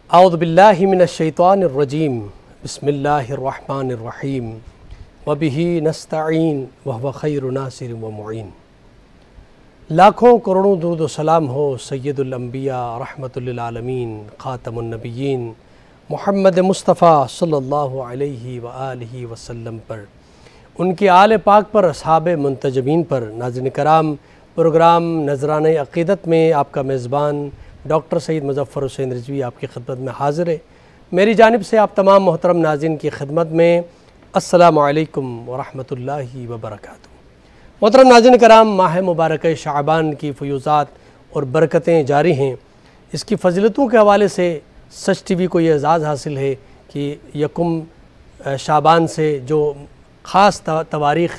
औज़ु बिल्लाहि मिनश्शैतानिर्रजीम बिस्मिल्लाहिर्रहमानिर्रहीम वबिही नस्तईन वहुव खैरु नासिर व मुईन। लाखों करोड़ों दुरूद व सलाम हो सय्यदुल अंबिया रहमतुल लिल आलमीन खातमुन नबिय्यीन मुहम्मद मुस्तफ़ा सल्लल्लाहु अलैहि व आलिहि वसल्लम पर, उनके आले पाक पर, असहाबे मुंतजबीन पर। नाज़रीन कराम, प्रोग्राम नजराने अक़ीदत में आपका मेज़बान डॉक्टर सईद मुज़फ़्फ़र हुसैन रिज़वी आपकी खिदमत में हाज़िर है। मेरी जानिब से आप तमाम मोहतरम नाज़रीन की खिदमत में अस्सलामु अलैकुम व रहमतुल्लाहि व बरकातुहू। मोहतरम नाज़रीन कराम, माह मुबारक शाबान की फ़यूज़ात और बरकतें जारी हैं। इसकी फ़ज़ीलतों के हवाले से सच टीवी को ये एज़ाज़ हासिल है कि यकुम शाबान से जो ख़ास तवारीख़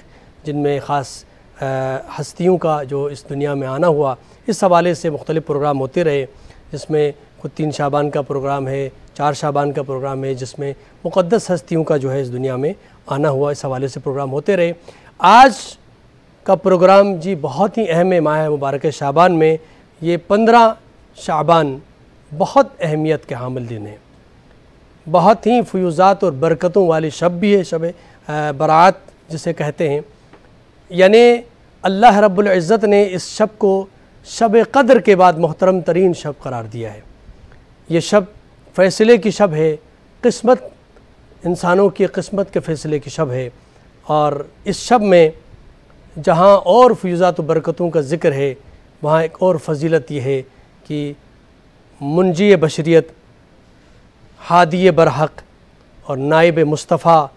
जिनमें ख़ास हस्तियों का जो इस दुनिया में आना हुआ, इस हवाले से मुख्तलिफ़ प्रोग्राम होते रहे, जिसमें खुद 3 शाबान का प्रोग्राम है, 4 शाबान का प्रोग्राम है, जिसमें मुक़द्दस हस्तियों का जो है इस दुनिया में आना हुआ, इस हवाले से प्रोग्राम होते रहे। आज का प्रोग्राम जी बहुत ही अहम है। माह मुबारक शाबान में ये 15 शाबान बहुत अहमियत के हामिल दिन है, बहुत ही फ़यूज़ात और बरकतों वाली शब भी है, शब बरात जिसे कहते हैं। यानी अल्लाह रब्बुल इज़्ज़त ने इस शब को शब क़द्र के बाद मोहतरम तरीन शब करार दिया है। ये शब फ़ैसले की शब है, किस्मत, इंसानों की किस्मत के फ़ैसले की शब है। और इस शब में जहाँ और फ़यूज़ात व बरकतों का ज़िक्र है, वहाँ एक और फ़जीलत ये है कि मुंजी बशरियत, हादी बरहक़ और नाइब मुस्तफ़ा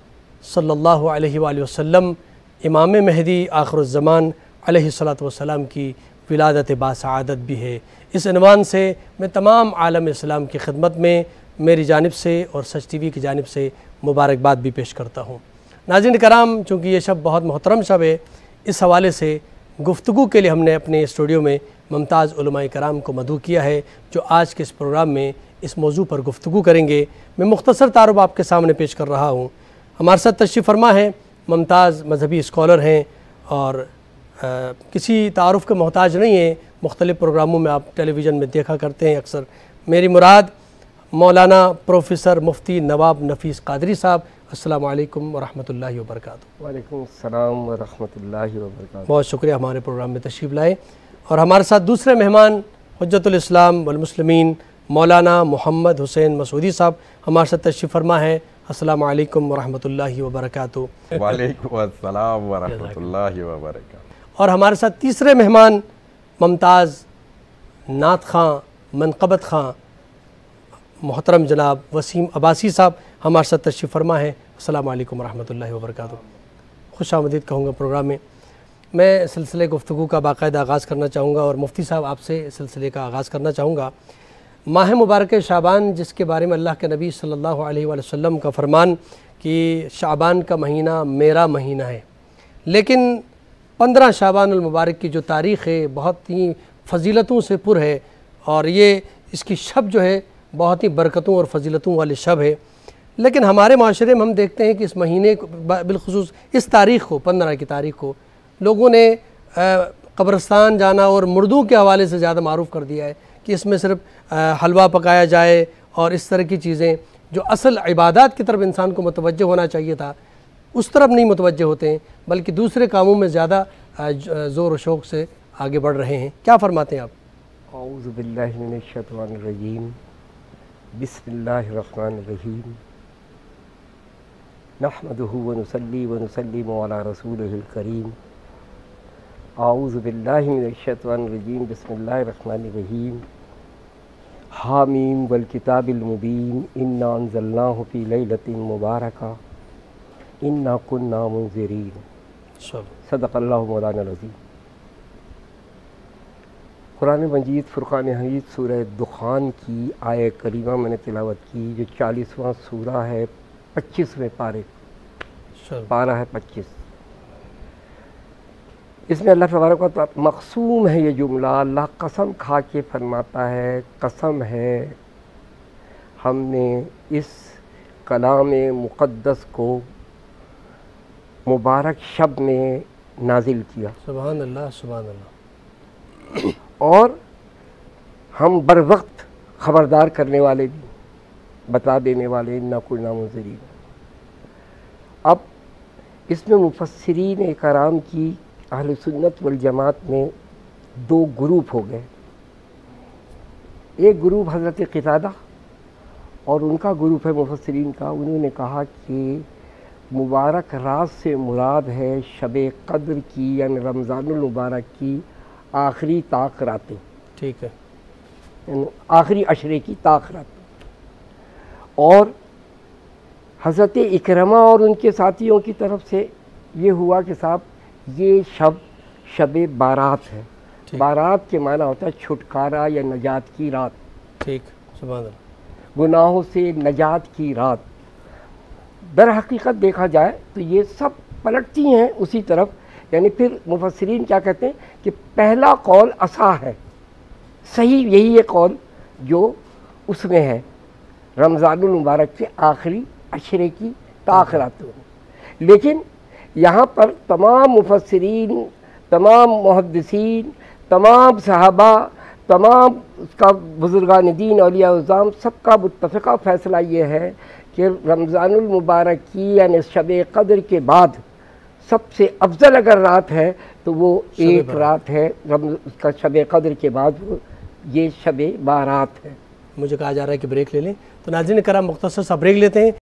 सल्लल्लाहु अलैहि वसल्लम, इमाम महदी आखिरुज़्ज़मान अलैहिस्सलातु वस्सलाम की विलादत बासआदत भी है। इस इन्वान से मैं तमाम आलम इस्लाम की खिदमत में मेरी जानिब से और सच टीवी की जानिब से मुबारकबाद भी पेश करता हूँ। नाज़रीन कराम, चूँकि ये शब बहुत मोहतरम शब है, इस हवाले से गुफ्तगू के लिए हमने अपने स्टूडियो में मुमताज़ उलमाए कराम को मदऊ किया है, जो आज के इस प्रोग्राम में इस मौजू पर गुफ्तगू करेंगे। मैं मुख्तसर तारुफ आपके सामने पेश कर रहा हूँ। हमारे साथ तशरीफ़ फरमा है मुमताज़ मजहबी स्कॉलर हैं और किसी तारुफ के मोहताज नहीं है। मुख्तलिफ़ प्रोग्रामों में आप टेलीविज़न में देखा करते हैं अक्सर। मेरी मुराद मौलाना प्रोफ़ेसर मुफ्ती नवाब नफ़ीस क़ादरी साहब। अस्सलामु अलैकुम व रहमतुल्लाहि व बरकातुहू। वालेकुम अस्सलाम व रहमतुल्लाहि व बरकातुहू। बहुत शुक्रिया हमारे प्रोग्राम में तशरीफ़ लाए। और हमारे साथ दूसरे मेहमान हुज्जतुल इस्लाम वल मुस्लिमीन मौलाना मोहम्मद हुसैन मसूदी साहब हमारे साथ तशरीफ़ फरमा है। अस्सलामु अलैकुम व रहमतुल्लाहि व बरकातुहू। वालेकुम अस्सलाम व रहमतुल्लाहि व बरकातुहू। और हमारे साथ तीसरे मेहमान मुमताज़ नात ख़ां, मनक़बत ख़ां, मोहतरम जनाब वसीम अब्बासी साहब हमारे साथ तशरीफ़ फरमा है। अस्सलामु अलैकुम व रहमतुल्लाहि व बरकातुहू। खुशामदीद कहूँगा प्रोग्राम में। मैं सिलसिले गुफ्तगू का बाकायदा आगाज़ करना चाहूँगा और मुफ्ती साहब आपसे सिलसिले का आगाज़ करना चाहूँगा। माह मुबारक शाबान, जिसके बारे में अल्लाह के नबी सल्लल्लाहु अलैहि वसल्लम का फरमान कि शाबान का महीना मेरा महीना है, लेकिन 15 शाबानुल मुबारक की जो तारीख़ है बहुत ही फ़जीलतों से पुर है। और ये इसकी शब जो है बहुत ही बरकतों और फ़जीलतों वाली शब है। लेकिन हमारे माशरे में हम देखते हैं कि इस महीने को बिलखुसूस इस तारीख़ को, 15 की तारीख़ को, लोगों ने कब्रिस्तान जाना और मुर्दों के हवाले से ज़्यादा मारूफ़ कर दिया है कि इसमें सिर्फ हलवा पकाया जाए और इस तरह की चीज़ें, जो असल इबादत की तरफ इंसान को मुतवज्जह होना चाहिए था, उस तरफ नहीं मुतवज्जह होते हैं, बल्कि दूसरे कामों में ज़्यादा ज़ोर व शौक़ से आगे बढ़ रहे हैं। क्या फ़रमाते हैं आप? औज़ु बिल्लाहि मिनश शैतानिर रजीम, बिस्मिल्लाहिर रहमानिर रहीम, नहमदुहु व नुसल्ली व नुसल्लिमु अला रसूलिहिल करीम। औज़ु बिल्लाहि मिनश शैतानिर रजीम, बिस्मिल्लाहिर रहमानिर रहीम। हामीम वल किताबिल मुबीन, इन्ना अंज़लनाहु फ़ी लैलतिन मुबारका, इन्ना कुन्ना मुंज़िरीन। सदक़ल्लाहु मौलाना अज़ीम। कुरान मजीद फ़ुरक़ान हमीद सूरह दुखान की आय करीमा मैंने तिलावत की, जो 40वां सूरा है, 25वें पारे, पारा है 25। इसमें अल्लाह तबारक व तआला मक़सूम है ये जुमला, अल्लाह कसम खा के फरमाता है, कसम है हमने इस कलाम मुक़द्दस को मुबारक शब में नाजिल किया। सुभान अल्लाह, सुभान अल्लाह। और हम बर वक्त ख़बरदार करने वाले भी, बता देने वाले इन्ना कुन्ना मुनज़िरीन। अब इसमें मुफस्सिरीन कराम की अहले सुन्नत वल जमात में दो ग्रुप हो गए। एक ग्रुप हज़रत क़तादा और उनका ग्रुप है मुफस्सिरीन का, उन्होंने कहा कि मुबारक रात से मुराद है शब क़द्र की यानी रमज़ानुल मुबारक की आखिरी ताक रातें। ठीक है, यानी आखिरी अशरे की ताक रातें। और हज़रत इकरमा और उनके साथियों की तरफ से ये हुआ कि साहब ये शब बारात है। बारात के माना होता है छुटकारा या नजात की रात। ठीक, सुभान अल्लाह, गुनाहों से नजात की रात। दर हकीकत देखा जाए तो ये सब पलटती हैं उसी तरफ। यानी फिर मुफस्सिरीन क्या कहते हैं कि पहला कौल असा है, सही यही है कौल जो उसमें है रमज़ानुल मुबारक के आखिरी अशरे की ताख़िरात। लेकिन यहाँ पर तमाम मुफस्सिरीन, तमाम मुहद्दिसीन, तमाम सहाबा, तमाम उसका बुज़ुर्गान दीन औलिया उज़्ज़ाम सबका मुत्तफ़िक़ा फ़ैसला ये है कि रमज़ानुल मुबारक की यानी शब क़द्र के बाद सबसे अफजल अगर रात है तो वो एक रात है उसका शब क़द्र के बाद वो ये शब बारात है। मुझे कहा जा रहा है कि ब्रेक ले लें, तो नाज़रीन कराम मुख्तसर सा ब्रेक लेते हैं।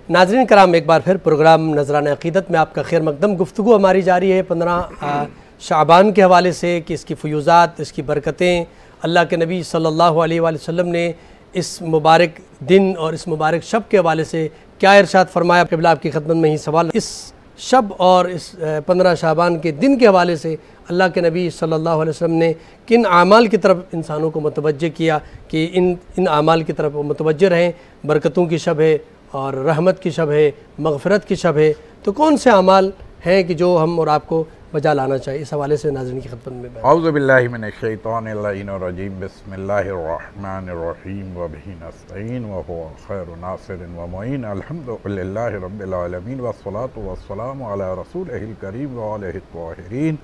नाज़रीन कराम, एक बार फिर प्रोग्राम नजरान अक़ीदत में आपका खैर मकदम। गुफ्तगू हमारी जारी है 15 शाबान के हवाले से कि इसकी फ़यूज़ात, इसकी बरकतें, अल्लाह के नबी सल्लल्लाहु अलैहि वसल्लम ने इस मुबारक दिन और इस मुबारक शब के हवाले से क्या इरशाद फरमाया। क़िबला आपकी खिदमत में ही सवाल, इस शब और इस 15 शाबान के दिन के हवाले से अल्लाह के नबी सल्लल्लाहु अलैहि वसल्लम ने किन आमाल की तरफ इंसानों को मुतवज्जे किया कि इन आमाल की तरफ वो मुतवज्जे रहें। बरकतों की शब है और रहमत की शब है, मग़फ़िरत की शब है, तो कौन से अमाल हैं कि जो हम और आपको बजा लाना चाहिए, इस हवाले से नाज़रीन की खिदमत में। औज़ु बिल्लाहि मिनश्शैतानिर्रजीम, बिस्मिल्लाहिर्रहमानिर्रहीम, व बिही नस्तईन व हुवा खैरु नासिरिन व मुईन, अल्हम्दुलिल्लाहि रब्बिल आलमीन, वस्सलातु वस्सलामु अला रसूलिहिल करीम व आलिहि त्वाहिरीन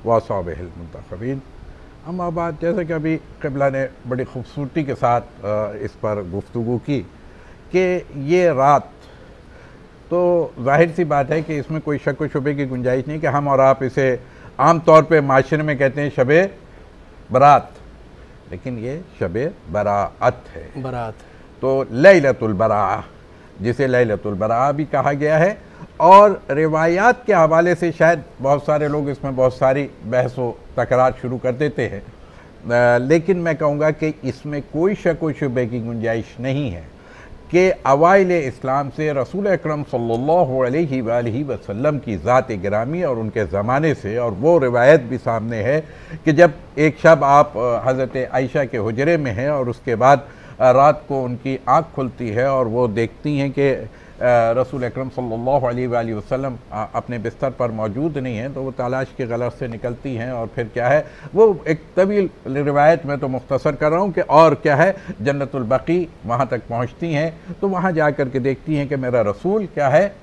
व अस्हाबिहिल मुंतखबीन। अम्मा बाद, जैसे कि अभी क़िबला ने बड़ी खूबसूरती के साथ इस पर गुफ्तगू की कि ये रात, तो जाहिर सी बात है कि इसमें कोई शक व शुबे की गुंजाइश नहीं कि हम और आप इसे आम तौर पे माशरे में कहते हैं शबे बरात, लेकिन ये शबे बराअत है। बरात तो लैलतुल बराअ, जिसे लैलतुल बराअ भी कहा गया है। और रिवायात के हवाले से शायद बहुत सारे लोग इसमें बहुत सारी बहस व तकरार शुरू कर देते हैं, लेकिन मैं कहूँगा कि इसमें कोई शक व शुबे की गुंजाइश नहीं है कि अवाइल इस्लाम से रसूल अकरम सल्लल्लाहु अलैहि वसल्लम की ज़ात गिरामी और उनके ज़माने से, और वो रिवायत भी सामने है कि जब एक शब आप हज़रत आयशा के हुजरे में हैं और उसके बाद रात को उनकी आँख खुलती है और वो देखती हैं कि रसूल अकरम सल्लल्लाहु अलैहि वसल्लम अपने बिस्तर पर मौजूद नहीं हैं, तो वो तलाश की गलत से निकलती हैं और फिर क्या है, वो एक तवील रिवायत में तो मुख्तसर कर रहा हूँ कि और क्या है, जन्नतुल बकी वहाँ तक पहुँचती हैं, तो वहाँ जा कर के देखती हैं कि मेरा रसूल क्या है,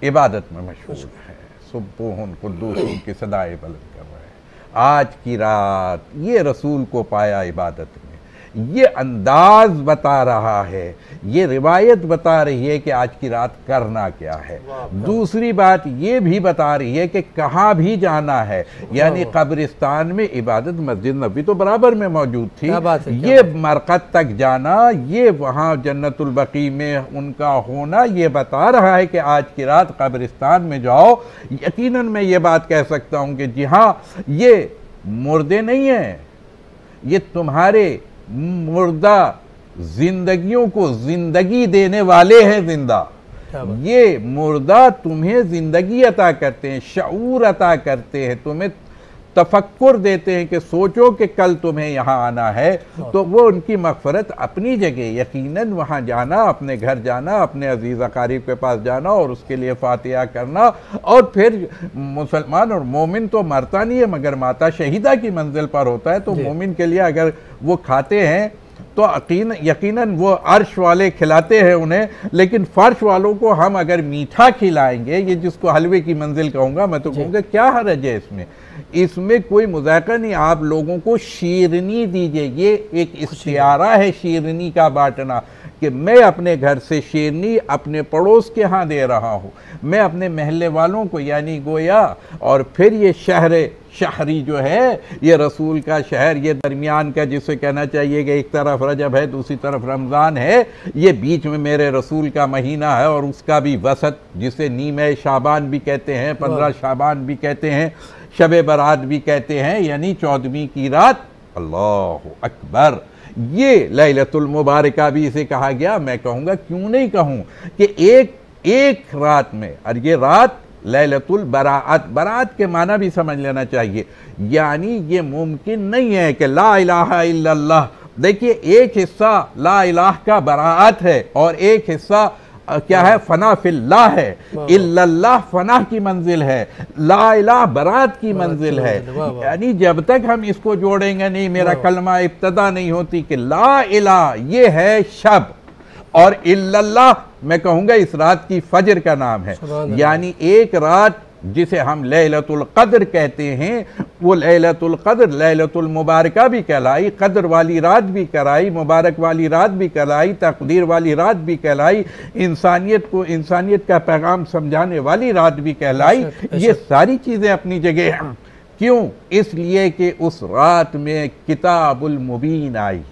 इबादत में मशगूल है, सुब्बुहुन कुद्दूस की सदाएं बुलंद कर रहे हैं। आज की रात ये रसूल को पाया इबादत में, ये अंदाज बता रहा है, ये रिवायत बता रही है कि आज की रात करना क्या है। दूसरी बात ये भी बता रही है कि कहाँ भी जाना है, यानी कब्रिस्तान में इबादत, मस्जिद नबी तो बराबर में मौजूद थी, ये मरकत तक जाना, ये वहाँ जन्नतुल बकी में उनका होना, ये बता रहा है कि आज की रात कब्रिस्तान में जाओ। यकीनन मैं ये बात कह सकता हूँ कि जी हाँ, ये मुर्दे नहीं हैं, ये तुम्हारे मुर्दा जिंदगियों को जिंदगी देने वाले हैं जिंदा। ये मुर्दा तुम्हें जिंदगी अता करते हैं, शऊर अता करते हैं, तुम्हें तफक्कुर देते हैं कि सोचो कि कल तुम्हें यहाँ आना है, तो वो उनकी मग़फ़िरत अपनी जगह, यकीनन वहाँ जाना, अपने घर जाना, अपने अजीज़ अकारीब के पास जाना और उसके लिए फातिहा करना। और फिर मुसलमान और मोमिन तो मरता नहीं है मगर माता शहीदा की मंजिल पर होता है, तो मोमिन के लिए अगर वो खाते हैं तो यकीनन वो अर्श वाले खिलाते हैं उन्हें, लेकिन फर्श वालों को हम अगर मीठा खिलाएंगे, ये जिसको हलवे की मंजिल कहूँगा, मैं तो कहूँगा क्या हर्ज है इसमें, इसमें कोई मुज़ायक़ा नहीं। आप लोगों को शीरनी दीजिए, ये एक इख्तियारा है शीरनी का बांटना, कि मैं अपने घर से शीरनी अपने पड़ोस के यहाँ दे रहा हूँ, मैं अपने महल्ले वालों को, यानी गोया। और फिर ये शहरी जो है, ये रसूल का शहर, ये दरमियान का, जिसे कहना चाहिए कि एक तरफ रजब है दूसरी तरफ रमज़ान है, ये बीच में मेरे रसूल का महीना है, और उसका भी वसत, जिसे नीमे शाबान भी कहते हैं, 15 शाबान भी कहते हैं, शब बरात भी कहते हैं, यानी 14वीं की रात। अल्लाहु अकबर, ये लैलतुल मुबारका भी इसे कहा गया। मैं कहूँगा, क्यों नहीं कहूँ कि एक रात में, और ये रात लैलतुल बराअत, बराअत के माना भी समझ लेना चाहिए, यानी ये मुमकिन नहीं है कि ला इलाहा इल्लल्लाह, देखिए एक हिस्सा ला इलाह का बराअत है और एक हिस्सा क्या है, फना फिल्लाह है। इल्लल्लाह फना की मंजिल है, ला इलाह बरात की मंजिल है। यानी जब तक हम इसको जोड़ेंगे नहीं, मेरा कलमा इब्तदा नहीं होती कि ला इलाह ये है शब, और इल्लल्लाह मैं कहूँगा इस रात की फजर का नाम है। यानी एक रात जिसे हम लैलतुल क़द्र कहते हैं, वो लैलतुल क़द्र लैलतुल मुबारका भी कहलाई, क़द्र वाली रात भी कहलाई, मुबारक वाली रात भी कहलाई, तक़दीर वाली रात भी कहलाई, इंसानियत को इंसानियत का पैगाम समझाने वाली रात भी कहलाई। ये सारी चीज़ें अपनी जगह हैं। क्यों? इसलिए कि उस रात में किताबुल मुबीन आई,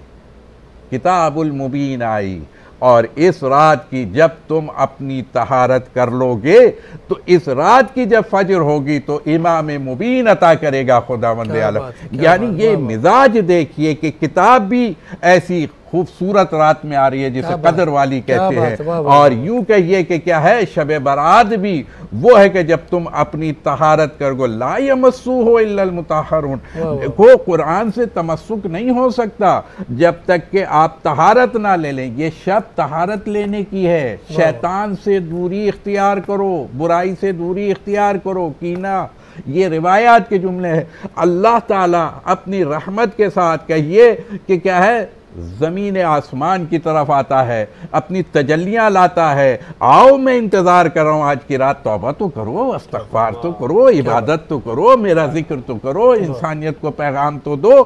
किताबुल मुबीन आई। और इस रात की जब तुम अपनी तहारत कर लोगे, तो इस रात की जब फजर होगी तो इमाम मुबीन अता करेगा खुदावंद आलम। यानी ये मिजाज देखिए कि किताब भी ऐसी खूबसूरत रात में आ रही है जिसे कदर वाली कहते हैं। और यूं कहिए कि क्या है, शब बरात भी वो है कि जब तुम अपनी तहारत करोगे, ला यमस्सुहु इल्लल मुतahharun। देखो, कुरान से तमस्सुक नहीं हो सकता जब तक कि आप तहारत ना ले लें। ये शब तहारत लेने की है। शैतान से दूरी इख्तियार करो, बुराई से दूरी इख्तियार करो, कीना, ये रिवायात के जुमले हैं। अल्लाह ताला अपनी रहमत के साथ कहिए कि क्या है, ज़मीन आसमान की तरफ आता है, अपनी तजल्लियाँ लाता है। आओ, मैं इंतज़ार कर रहा हूँ आज की रात, तौबा तो करो, इस्तग़फ़ार तो करो, इबादत तो करो, मेरा जिक्र तो करो, इंसानियत को पैगाम तो दो।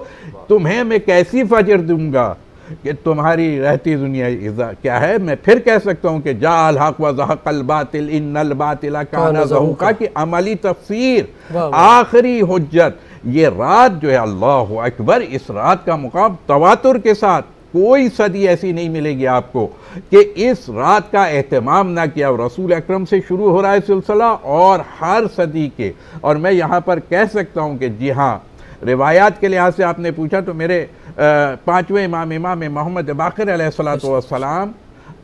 तुम्हें मैं कैसी फजर दूंगा कि तुम्हारी रहती दुनिया क्या है। मैं फिर कह सकता हूँ कि जाअल हक़ व ज़हक़ल बातिल इन्नल बातिला काना ज़हूक़ा की अमली तफ़सीर, आखिरी हुज्जत। ये रात जो है, अल्लाहु अकबर, इस रात का मुकाम तवातुर के साथ कोई सदी ऐसी नहीं मिलेगी आपको कि इस रात का एहतमाम ना किया। रसूल अकरम से शुरू हो रहा है सिलसिला और हर सदी के। और मैं यहाँ पर कह सकता हूँ कि जी हाँ, रिवायात के लिहाज से आपने पूछा तो मेरे 5वें इमाम मोहम्मद बाक़िर अलैहिस्सलातु वस्सलाम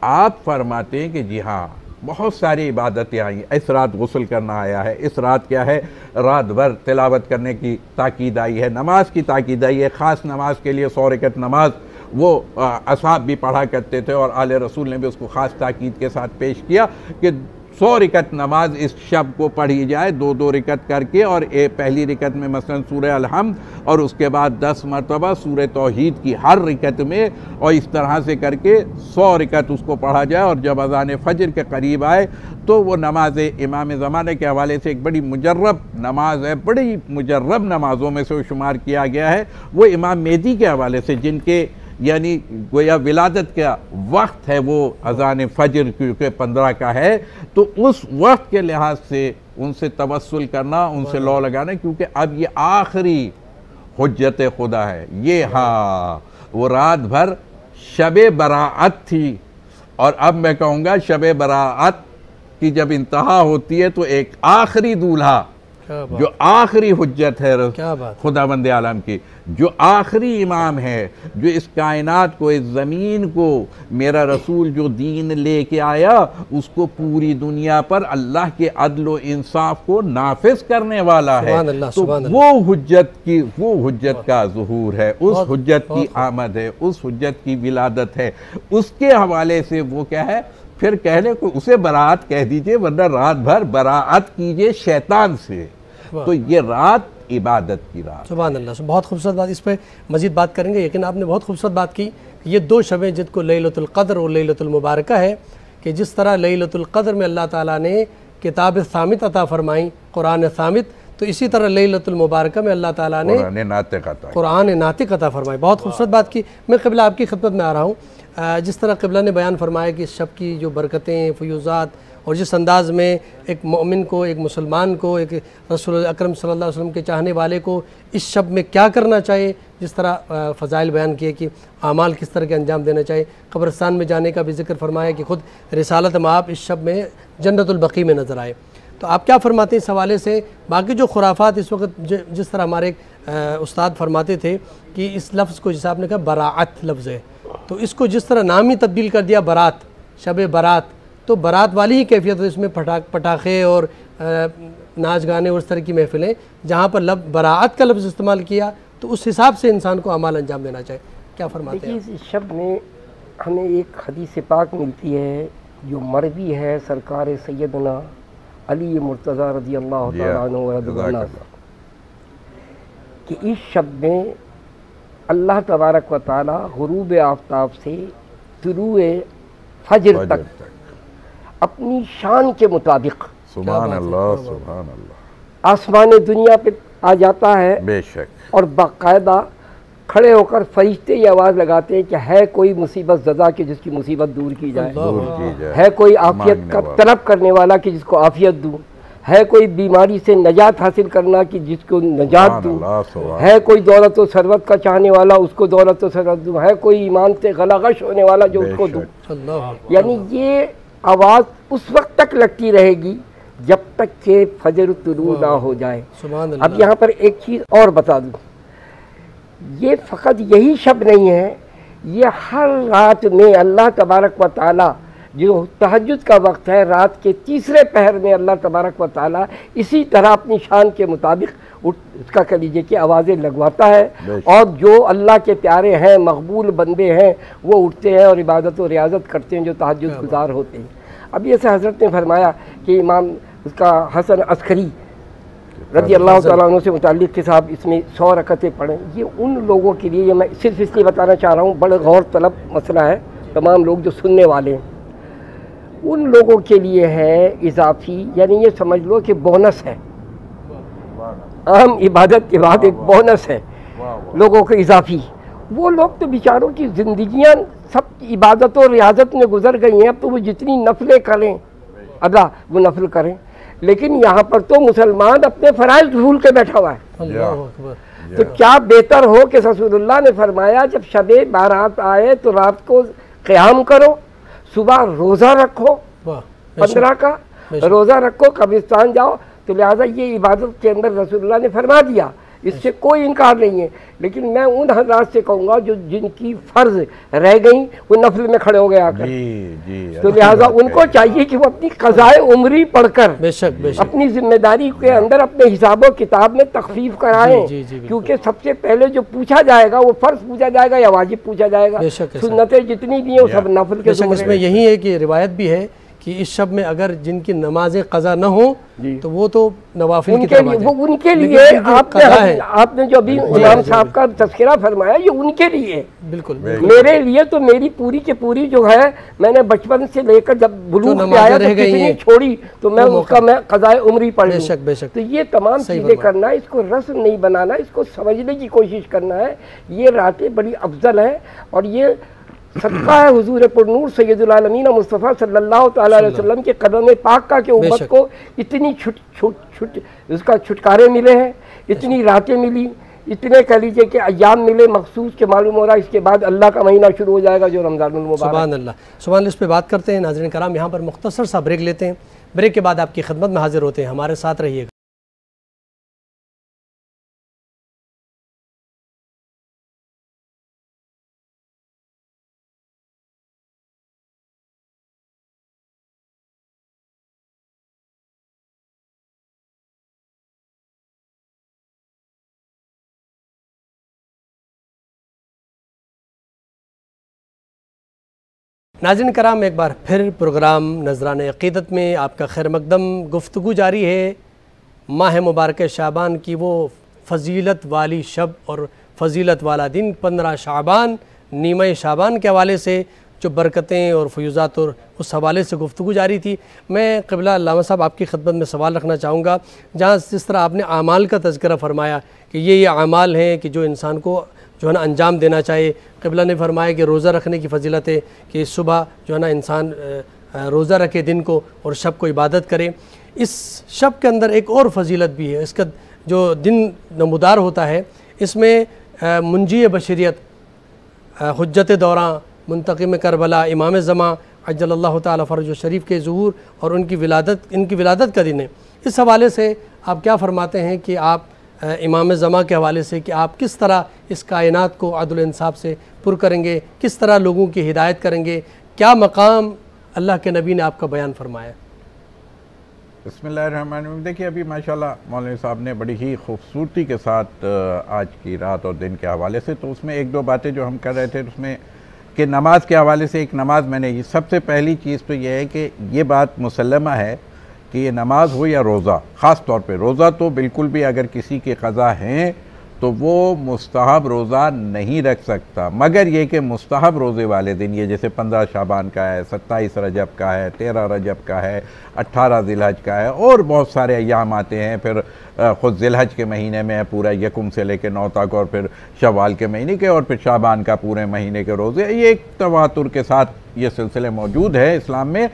आप फरमाते हैं कि जी हाँ, बहुत सारी इबादतें आई। इस रात गुस्ल करना आया है, इस रात क्या है, रात भर तिलावत करने की ताकीद आई है, नमाज की ताकीद आई है। ख़ास नमाज के लिए 100 रकअत नमाज वो असहाब भी पढ़ा करते थे और आले रसूल ने भी उसको ख़ास ताकीद के साथ पेश किया कि 100 रकअत नमाज इस शब को पढ़ी जाए, 2-2 रकअत करके। और पहली रकअत में मसलन सूरह अल-हम्द, और उसके बाद 10 मरतबा सूरह तौहीद की हर रकअत में, और इस तरह से करके 100 रकअत उसको पढ़ा जाए। और जब अज़ान फ़जर के करीब आए तो वो नमाज इमाम ज़माने के हवाले से एक बड़ी मुजर्रब नमाज है, बड़ी मुजर्रब नमाज़ों में से वो शुमार किया गया है। वो इमाम मेहदी के हवाले से, जिनके यानी गोया विलादत का वक्त है, वो अज़ान फ़जर क्योंकि 15 का है, तो उस वक्त के लिहाज से उनसे तवस्सुल करना, उनसे लौ लगाना, क्योंकि अब ये आखिरी हुज्जत खुदा है। ये हाँ, वो रात भर शब बराअत थी, और अब मैं कहूँगा शब बराअत की जब इंतहा होती है तो एक आखिरी दूल्हा जो आखिरी हुज्जत है क्या बात, खुदावंद आलम की, जो आखिरी इमाम है, जो इस कायनात को, इस ज़मीन को मेरा रसूल जो दीन लेके आया उसको पूरी दुनिया पर अल्लाह के अदल व इंसाफ को नाफिज करने वाला है। तो वो हुज्जत का ज़ुहूर है, उस हुज्जत की आमद है, उस हुज्जत की विलादत है। उसके हवाले से वो क्या है, फिर कहने को उसे बरात कह दीजिए, वरना रात भर बराअत कीजिए शैतान से। तो ये रात इबादत की रात। सुभान अल्लाह, बहुत खूबसूरत बात, इस पर मज़ीद बात करेंगे। लेकिन आपने बहुत खूबसूरत बात की कि ये दो शबें जिनको लैलतुल क़द्र और लैलतुल मुबारका है, कि जिस तरह लैलतुल क़द्र में अल्लाह ताला ने किताब सामित अता फरमाई, कुरान सामित, तो इसी तरह लैलतुल मुबारका में अल्लाह ताला ने कुरान नातिक अता फरमाई। बहुत खूबसूरत बात की। मैं क़िबला आपकी खिदमत में आ रहा हूँ। जिस तरह क़िबला ने बयान फरमाया कि शब की जो बरकतें, फ़यूज़ात, और जिस अंदाज़ में एक मोमिन को, एक मुसलमान को, एक रसूल अकरम सल्लल्लाहु अलैहि वसल्लम के चाहने वाले को इस शब में क्या करना चाहिए, जिस तरह फ़ज़ाइल बयान किए कि आमाल किस तरह के अंजाम देना चाहिए। कब्रिस्तान में जाने का भी जिक्र फरमाया कि ख़ुद रिसालत माप इस शब में जन्नतुल बक़ी में नज़र आए। तो आप क्या फरमाते हैं इस हवाले से? बाकी जो खुराफात इस वक्त जिस तरह हमारे उस्ताद फरमाते थे कि इस लफ्ज़ को, जैसे आपने कहा बराअत लफ्ज़ है, तो इसको जिस तरह नाम ही तब्दील कर दिया बारात, शब बारात, तो बारात वाली ही कैफियत है, इसमें पटाखे और नाच गाने और इस तरह की महफिलें, जहाँ पर बरात का लफ्ज़ इस्तेमाल किया, तो उस हिसाब से इंसान को अमाल अंजाम देना चाहिए। क्या फरमाते हैं? इस शब्द में हमें एक हदीस पाक मिलती है जो मरवी है सरकार सैयदना अली मुर्तज़ा रज़ी अल्लाह तआला अन्हु कि इस शब्द में अल्लाह तबारक व तआला गुरूब आफ्ताब से तुलूए फजर तक अपनी शान के मुताबिक, सुभान अल्लाह, सुभान अल्लाह, आसमान दुनिया पे आ जाता है बेशक, और बाकायदा खड़े होकर फरिश्ते ये आवाज़ लगाते हैं कि है कोई मुसीबत ज़दा कि जिसकी मुसीबत दूर की जाए, है कोई आफियत का तलब करने वाला कि जिसको आफियत दूँ, है कोई बीमारी से नजात हासिल करना कि जिसको नजात दूँ, है कोई दौलत व सरवत का चाहने वाला उसको दौलत व सरवत दूँ, है कोई ईमान से गलागश होने वाला जो उसको दूँ। यानी ये आवाज़ उस वक्त तक लगती रहेगी जब तक के फजर तुलू ना हो जाए। अब यहाँ पर एक चीज़ और बता दूँ, ये फ़कत यही शब्द नहीं है, ये हर रात में अल्लाह तबारक व ताला, जो तहज्जुद का वक्त है, रात के तीसरे पहर में अल्लाह तबारक व ताला इसी तरह अपनी शान के मुताबिक उसका कह लीजिए कि आवाज़ें लगवाता है, और जो अल्लाह के प्यारे हैं, मकबूल बंदे हैं, वो उठते हैं और इबादत और रियाजत करते हैं, जो तहज्जुद गुजार होते हैं। अभी ऐसे हज़रत ने फरमाया कि इमाम उसका हसन अस्करी रज़ी अल्लाह तआला अन्हु से मुताल्लिक़ कि साहब इसमें 100 रकतें पढ़ें। ये उन लोगों के लिए, ये मैं सिर्फ इसलिए बताना चाह रहा हूँ, बड़ा गौर तलब मसला है, तमाम लोग जो सुनने वाले हैं उन लोगों के लिए है इजाफी, यानी ये समझ लो कि बोनस है, आम इबादत के बाद एक बोनस है लोगों को इजाफी। वो लोग तो बेचारों की ज़िंदगियाँ सब इबादत और रियाजत में गुजर गई हैं, अब तो वो जितनी नफलें करें अदा वो नफल करें, लेकिन यहाँ पर तो मुसलमान अपने फ़राइज़ भूल के बैठा हुआ है। तो क्या बेहतर हो कि रसूलुल्लाह ने फरमाया जब शबे बारात आए तो रात को क़याम करो, सुबह रोज़ा रखो, 15 का रोज़ा रखो, कब्रिस्तान जाओ। तो लिहाजा ये इबादत के अंदर रसूलुल्लाह ने फरमा दिया, इससे कोई इनकार नहीं है। लेकिन मैं उन हज़रात से कहूँगा जो जिनकी फ़र्ज़ रह गई वो नफल में खड़े हो गए आकर, तो लिहाजा उनको चाहिए कि वो अपनी क़ज़ाए उम्री पढ़कर अपनी जिम्मेदारी के अंदर अपने हिसाबो किताब में तख़फ़ीफ़ कराएं, क्योंकि सबसे पहले जो पूछा जाएगा वो फ़र्ज़ पूछा जाएगा या वाजिब पूछा जाएगा। सुन्नतें जितनी भी हैं वो सब नफल के ज़िम्मे। इसमें यही है कि रिवायत भी है कि इस शब में अगर जिनकी नमाजें क़ज़ा न हो तो वो तो नवाफिल की तरफ आ जाए। वो उनके लिए आपने जो अभी इमाम साहब का तज़किरा फरमाया, ये उनके लिए बिल्कुल। मेरे लिए तो मेरी पूरी की पूरी जो है, मैंने बचपन से लेकर जब बुलूग पे आया तो कितनी छोड़ी, तो मैं उसका मैं क़ज़ाए उम्री पढ़ लूं। तो ये तमाम चीज़ें करना, इसको रस्म नहीं बनाना, इसको समझने की कोशिश करना है। ये रातें बड़ी अफजल है और ये सदका है हुजूर पुरनूर सैयदुल आलमीन मुस्तफ़ा सल्लल्लाहु तआला अलैहि वसल्लम के कदम पाक का कि उम्मत को इतनी उसका छुटकारे मिले हैं, इतनी रातें मिली, इतने कह लीजिए कि अय्याम मिले मखसूस के मालूम हो रहा है। इसके बाद अल्लाह का महीना शुरू हो जाएगा जो रमज़ानुल मुबारक। सुभान अल्लाह, सुभान अल्लाह। इस पर बात करते हैं। नाज़रीन कराम, यहाँ पर मुख्तसर सा ब्रेक लेते हैं। ब्रेक के बाद आपकी खिदमत में हाजिर होते हैं, हमारे साथ रहिएगा। नाज़रीन कराम, एक बार फिर प्रोग्राम नज़रान अक़ीदत में आपका खैर मक़दम। गुफ्तगू जारी है माह मुबारक शाबान की, वो फ़जीलत वाली शब और फ़जीलत वाला दिन 15 शाबान, नीमा शाबान के हवाले से जो बरकतें और फ़यूज़ात और उस हवाले से गुफ्तगू जारी थी। मैं क़िबला अल्लामा साहब आपकी खिदमत में सवाल रखना चाहूँगा, जहाँ जिस तरह आपने आमाल का तज़किरा फ़रमाया कि ये आमाल हैं कि जो इंसान को जो है ना अंजाम देना चाहिए। क़िबला ने फरमाया कि रोज़ा रखने की फ़जीलत है कि सुबह जो है ना इंसान रोज़ा रखे दिन को और शब को इबादत करे। इस शब के अंदर एक और फ़जीलत भी है, इसका जो दिन नमूदार होता है, इसमें मुंजी बशरियत हुज्जत दौरां मुंतक़िम करबला इमाम ज़मा अज्जलल्लाहु ताला फ़रज शरीफ के ज़ुहूर और इनकी विलादत का दिन है। इस हवाले से आप क्या फ़रमाते हैं कि आप इमाम ज़मा के हवाले से कि आप किस तरह इस कायनात को अदल इंसाफ से पुर करेंगे, किस तरह लोगों की हिदायत करेंगे, क्या मकाम अल्लाह के नबी ने आपका बयान फरमाया? बिस्मिल्लाहिर्रहमानिर्रहीम। देखिए, अभी माशाल्लाह मौलवी साहब ने बड़ी ही खूबसूरती के साथ आज की रात और दिन के हवाले से, तो उसमें एक दो बातें जो हम कर रहे थे उसमें कि नमाज के हवाले से, एक नमाज मैंने सबसे पहली चीज़ तो यह है कि ये बात मुसल्लमा है कि ये नमाज हो या रोज़ा, ख़ास तौर पे रोज़ा तो बिल्कुल भी अगर किसी के क़ज़ा हैं तो वो मुस्तहब रोज़ा नहीं रख सकता, मगर ये कि मुस्तहब रोज़े वाले दिन, ये जैसे 15 शाबान का है, 27 रजब का है, 13 रजब का है, 18 ज़िलहज का है और बहुत सारे अय्याम आते हैं। फिर ख़ुद ज़िलहज के महीने में है पूरा यकुम से लेकर 9 तक, और फिर शवाल के महीने के, और फिर शाबान का पूरे महीने के रोज़े। ये एक तवातुर के साथ ये सिलसिले मौजूद है इस्लाम में।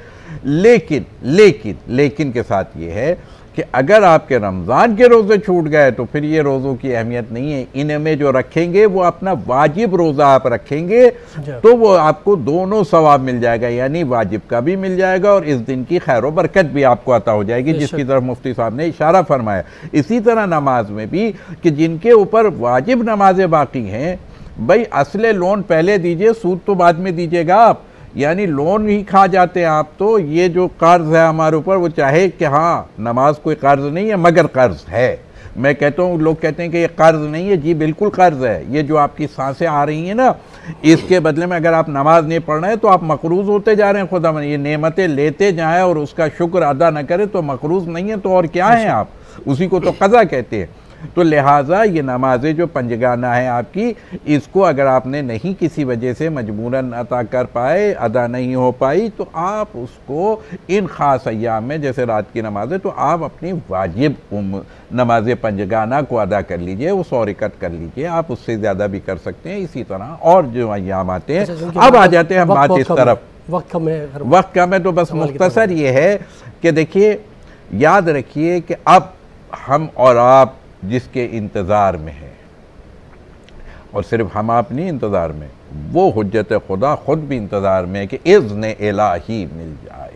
लेकिन के साथ ये है कि अगर आपके रमज़ान के रोज़े छूट गए तो फिर ये रोज़ों की अहमियत नहीं है। इनमें जो रखेंगे वो अपना वाजिब रोज़ा आप रखेंगे तो वो आपको दोनों सवाब मिल जाएगा, यानी वाजिब का भी मिल जाएगा और इस दिन की खैर व बरकत भी आपको अता हो जाएगी, जिसकी तरफ मुफ्ती साहब ने इशारा फरमाया। इसी तरह नमाज में भी कि जिनके ऊपर वाजिब नमाजें बाकी हैं, भाई असले लोन पहले दीजिए, सूद तो बाद में दीजिएगा आप, यानी लोन ही खा जाते हैं आप। तो ये जो कर्ज है हमारे ऊपर, वो चाहे कि हाँ नमाज कोई कर्ज नहीं है मगर कर्ज है। मैं कहता हूँ, लोग कहते हैं कि ये कर्ज नहीं है, जी बिल्कुल कर्ज है। ये जो आपकी सांसें आ रही हैं ना, इसके बदले में अगर आप नमाज नहीं पढ़ रहे हैं तो आप मकरूज़ होते जा रहे हैं। खुदा ये नेमतें लेते जाएँ और उसका शुक्र अदा न करें तो मकरूज़ नहीं है तो और क्या है आप, उसी को तो क़ज़ा कहते हैं। तो लिहाजा ये नमाज़ें जो पंजगाना है आपकी, इसको अगर आपने नहीं किसी वजह से मजबूरन अता कर पाए, अदा नहीं हो पाई, तो आप उसको इन ख़ास अय्याम में जैसे रात की नमाज़ें, तो आप अपनी वाजिब नमाज़ पंजगाना को अदा कर लीजिए, वो 100 रकअत कर लीजिए। आप उससे ज़्यादा भी कर सकते हैं। इसी तरह और जो अय्याम आते हैं। अब आ जाते हैं हम बात इस तरफ, वक्त कम है तो बस मुख्तसर ये है कि देखिए, याद रखिए कि अब हम और आप जिसके इंतज़ार में है, और सिर्फ हम आप नहीं इंतज़ार में, वो हुज्जत खुदा खुद भी इंतज़ार में है कि इज़्न इलाही मिल जाए।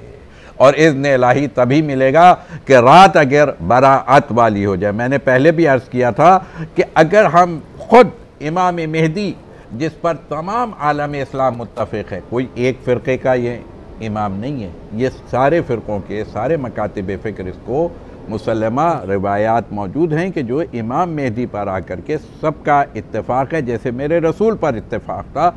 और इज़्न इलाही तभी मिलेगा कि रात अगर बराअत वाली हो जाए। मैंने पहले भी अर्ज़ किया था कि अगर हम खुद इमाम मेहदी, जिस पर तमाम आलम इस्लाम मुत्तफ़िक़ है, कोई एक फ़िरक़े का ये इमाम नहीं है, ये सारे फ़िरक़ों के सारे मकातिब फ़िक्र इसको मुसल्लमा रिवायात मौजूद हैं कि जो इमाम मेहदी पर आकर के सबका इत्तेफाक है। जैसे मेरे रसूल पर इत्तेफाक था,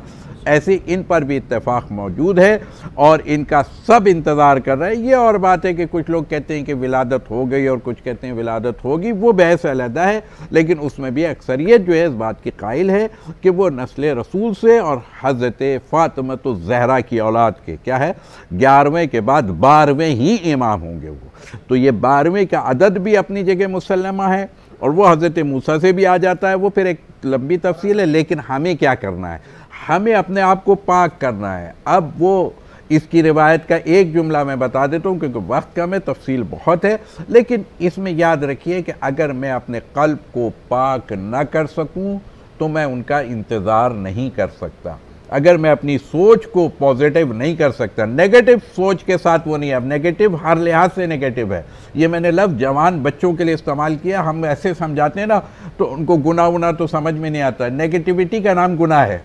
ऐसे इन पर भी इत्तेफाक मौजूद है और इनका सब इंतज़ार कर रहे हैं। ये और बात है कि कुछ लोग कहते हैं कि विलादत हो गई और कुछ कहते हैं विलादत होगी, वो बहस अलहदा है, लेकिन उसमें भी अक्सरियत जो है इस बात की कायल है कि वो नस्ल रसूल से और हज़रत फ़ातिमतुज़ ज़हरा की औलाद के, क्या है, 11वें के बाद 12वें ही इमाम होंगे वो। तो ये 12वें का अदद भी अपनी जगह मुसल्लमा है और वो हज़रत मूसा से भी आ जाता है, वो फिर एक लंबी तफसील है। लेकिन हमें क्या करना है, हमें अपने आप को पाक करना है। अब वो इसकी रिवायत का एक जुमला मैं बता देता हूँ क्योंकि वक्त कम है, तफसील बहुत है, लेकिन इसमें याद रखिए कि अगर मैं अपने क़ल्ब को पाक न कर सकूँ तो मैं उनका इंतज़ार नहीं कर सकता। अगर मैं अपनी सोच को पॉजिटिव नहीं कर सकता, नेगेटिव सोच के साथ वो नहीं है। अब नेगेटिव हर लिहाज से नेगेटिव है। ये मैंने लफ्ज़ जवान बच्चों के लिए इस्तेमाल किया। हम ऐसे समझाते हैं ना तो उनको गुनाह वुनाह तो समझ में नहीं आता। नेगेटिविटी का नाम गुनाह है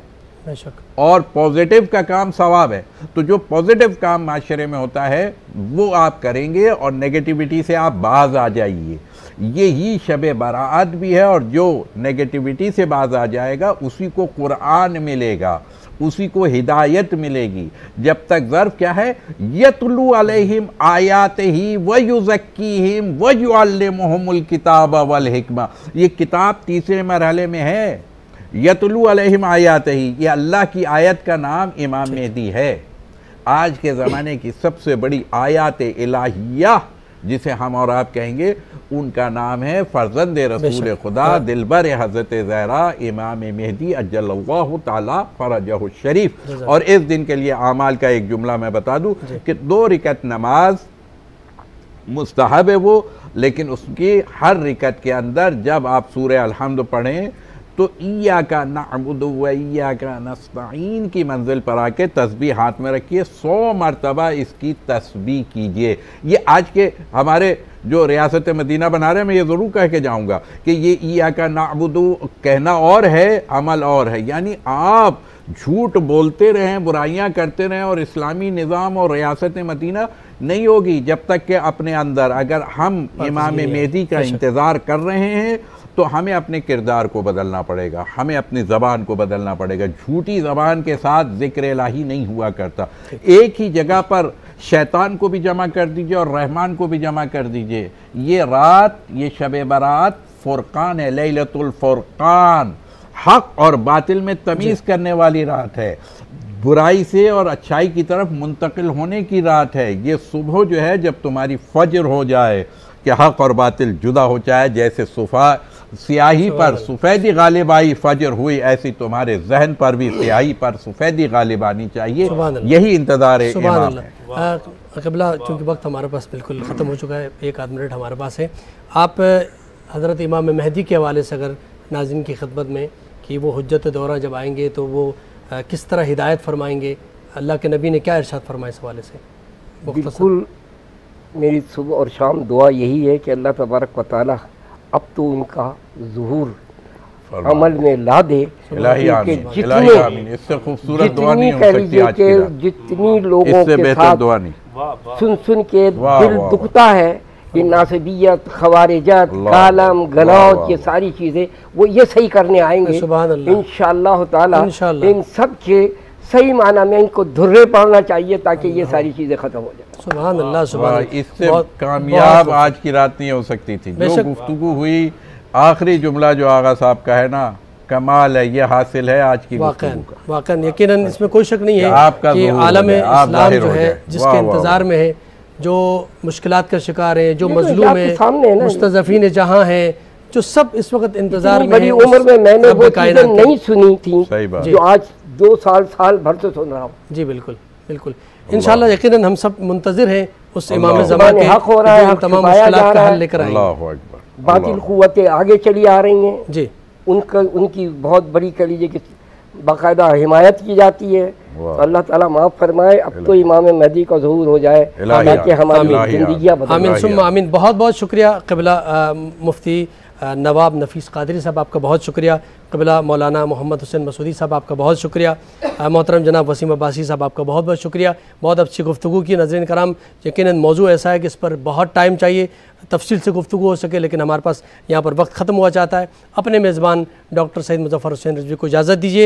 और पॉजिटिव का काम सवाब है। तो जो पॉजिटिव काम माशरे में होता है वो आप करेंगे और नेगेटिविटी से आप बाज आ जाइए। यही शब बराअत भी है और जो नेगेटिविटी से बाज आ जाएगा उसी को कुरान मिलेगा। उसी को हिदायत मिलेगी। जब तक ज़र्फ क्या है, यतलू अलैहिम आयातिही व युज़क्कीहिम व युअल्लिमुहुमुल किताब वल हिकमा। ये किताब तीसरे मरहले में है। यतलू अलैहिम आयातिही, ये अल्लाह की आयत का नाम इमाम मेहदी है। आज के ज़माने की सबसे बड़ी आयात इलाहिया जिसे हम और आप कहेंगे, उनका नाम है फर्जंद रसूल खुदा दिलबर हज़रत ज़हरा इमाम मेहदी अज्जलल्लाहु ताला फरजहु शरीफ। और इस दिन के लिए आमाल का एक जुमला मैं बता दूं कि 2 रिकत नमाज मुस्तहब है वो, लेकिन उसकी हर रिकत के अंदर जब आप सूरह अल-हम्द पढ़ें तो इय्याका नअबुदु व इय्याका नस्तईन की मंजिल पर आके तस्बीह हाथ में रखिए, 100 मरतबा इसकी तस्बीह कीजिए। ये आज के हमारे जो रियासत मदीना बना रहे हैं, मैं ये ज़रूर कह के जाऊँगा कि ये इय्याका नअबुदु कहना और है, अमल और है। यानी आप झूठ बोलते रहें, बुराइयां करते रहें और इस्लामी निज़ाम और रियासत मदीना नहीं होगी जब तक कि अपने अंदर, अगर हम इमाम मेहदी का इंतज़ार कर रहे हैं तो हमें अपने किरदार को बदलना पड़ेगा, हमें अपनी ज़बान को बदलना पड़ेगा। झूठी ज़बान के साथ ज़िक्र इलाही नहीं हुआ करता। एक ही जगह पर शैतान को भी जमा कर दीजिए और रहमान को भी जमा कर दीजिए। ये रात, ये शब बरात फ़ुरक़ान है, लैलतुल फ़ुरक़ान, हक़ और बातिल में तमीज़ करने वाली रात है, बुराई से और अच्छाई की तरफ मुंतकिल होने की रात है। ये सुबह जो है, जब तुम्हारी फज्र हो जाए कि हक़ और बातिल जुदा हो जाए, जैसे स्याही पर सफ़ेदी गालिब आई फजर हुई, ऐसी तुम्हारे जहन पर भी स्याही पर सफ़ेदी गालिब आनी चाहिए। यही इंतज़ार है इमाम है। क़िबला, चूँकि वक्त हमारे पास बिल्कुल ख़त्म हो चुका है, 1 आध मिनट हमारे पास है। आप हज़रत इमाम मेहदी के हवाले से अगर नाज़रीन की खिदमत में कि वो हुज्जत दौरा जब आएंगे तो वो किस तरह हिदायत फरमाएंगे, अल्लाह के नबी ने क्या इरशाद फरमाया इस हवाले से? बिल्कुल, मेरी सुबह और शाम दुआ यही है कि अल्लाह तबारक व तआला अब तो उनका ज़ुहूर अमल में ला दे। इससे खूबसूरत दुआ नहीं हो सकती आज की रात। जितनी लोगों के साथ सुन सुन के दिल दुखता है, ये नासबियत, खवारिजत, कालम, गलौत, ये सारी चीज़ें वो ये सही करने आएंगे इंशाअल्लाह ताला। इन सब के सही माना में इनको धुर्रे पड़ना चाहिए ताकि ये सारी चीज़ें ख़त्म हो जाए। सुभान अल्लाह, सुभान अल्लाह। इससे कामयाब आज की रात नहीं हो सकती थी। जो गुफ्तगू हुई, आखिरी जुमला जो आगा साहब का है ना, कमाल है, ये हासिल है आज की गुफ्तगू का। वाकई यकीनन इसमें कोई शक नहीं है कि आलम इस्लाम जो है, जिसके इंतज़ार में है, जो मुश्किलात का शिकार है, जो मजलूम है, मुस्तज़फ़ीन जहाँ हैं, जो सब इस वक्त इंतज़ार में है। उम्र में मैंने वो चीज़ें नहीं सुनी थी जो आज 2 साल भर से सुन रहा हूँ। जी बिल्कुल बिल्कुल, इंशाअल्लाह यकीनन हम सब मुंतज़िर हैं उस इमाम ज़मान के, हक हो रहा है, तमाम मुश्किलात का हल लेकर आएंगे। बातिल क़ुव्वतें आगे चली आ रही हैं जी, उनकी बहुत बड़ी कह लीजिए कि बाकायदा हिमायत की जाती है। अल्लाह ताला माफ़ फरमाए, अब तो इमाम मेहदी का ज़हूर हो जाए ताकि हमारी ज़िंदगियाँ बदल। आमीन सुम्मा आमीन। बहुत बहुत शुक्रिया क़िबला मुफ्ती नवाब नफ़ीस क़ादरी साहब, आपका बहुत शुक्रिया। क़िबला मौलाना मोहम्मद हुसैन मसूदी साहब, आपका बहुत शुक्रिया। मोहतरम जनाब वसीम अब्बासी साहब, आपका बहुत बहुत शुक्रिया। बहुत अच्छी गुफ्तगू की नाज़रीन कराम। यकीनन मौजू ऐसा है कि इस पर बहुत टाइम चाहिए, तफसील से गुफ्तगू हो सके, लेकिन हमारे पास यहाँ पर वक्त ख़त्म हुआ चाहता है। अपने मेज़बान डॉक्टर सैयद मुज़फ़्फ़र हुसैन रिज़वी को इजाज़त दीजिए।